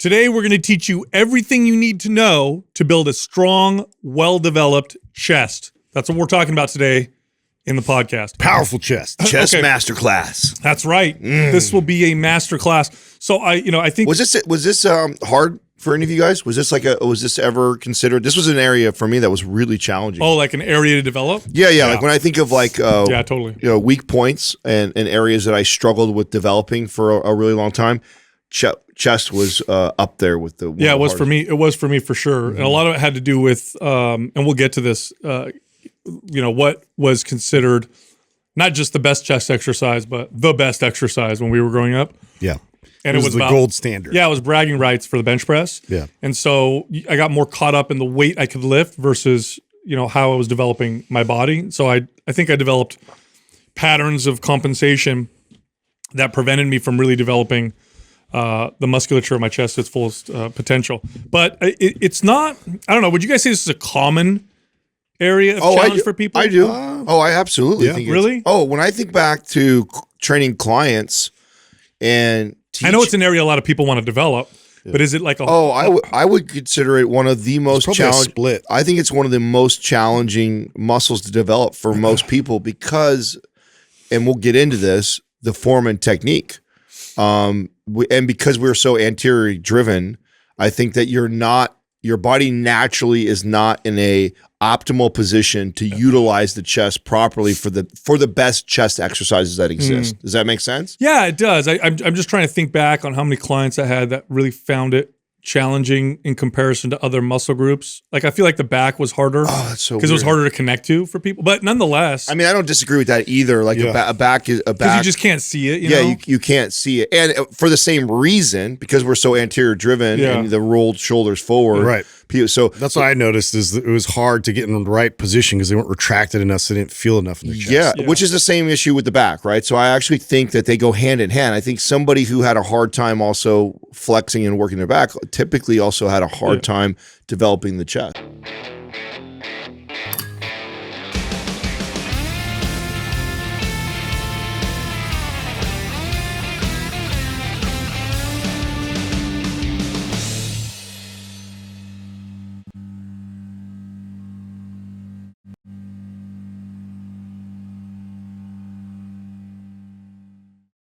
Today, we're going to teach you everything you need to know to build a strong, well-developed chest. That's what we're talking about today in the podcast. Powerful chest. Chest masterclass. That's right. This will be a masterclass. So I think Was this hard for any of you guys? Was this ever considered? This was an area for me that was really challenging. like an area to develop. Yeah. Like when I think of Yeah, totally. weak points and areas that I struggled with developing for a really long time, chest was up there with the. Yeah, it was for me. It was for me for sure, and a lot of it had to do with, and we'll get to this. What was considered not just the best chest exercise, but the best exercise when we were growing up. Yeah. And it was the about, gold standard. Yeah, it was bragging rights for the bench press. Yeah. And so I got more caught up in the weight I could lift versus, how I was developing my body. So I think I developed patterns of compensation that prevented me from really developing the musculature of my chest to its fullest potential. But it's not, I don't know, would you guys say this is a common area of challenge for people? I do. I absolutely think Really? When I think back to training clients and I know it's an area a lot of people want to develop, but is it like a... I would consider it one of the most challenging. Split. I think it's one of the most challenging muscles to develop for most people because, and we'll get into this, the form and technique. And because we're so anteriorly driven, I think that your body naturally is not in a optimal position to utilize the chest properly for the best chest exercises that exist. Does that make sense? Yeah, it does. I'm just trying to think back on how many clients I had that really found it challenging in comparison to other muscle groups. Like I feel like the back was harder. Oh, that's so because it was harder to connect to for people. But nonetheless, I mean, I don't disagree with that either. Like a back is a back. Because you just can't see it. You know? You can't see it, and for the same reason, because we're so anterior driven and the rolled shoulders forward. Right. So that's what I noticed is that it was hard to get in the right position because they weren't retracted enough, so they didn't feel enough in the chest. Yeah, which is the same issue with the back, right? So I actually think that they go hand in hand. I think somebody who had a hard time also flexing and working their back typically also had a hard time developing the chest.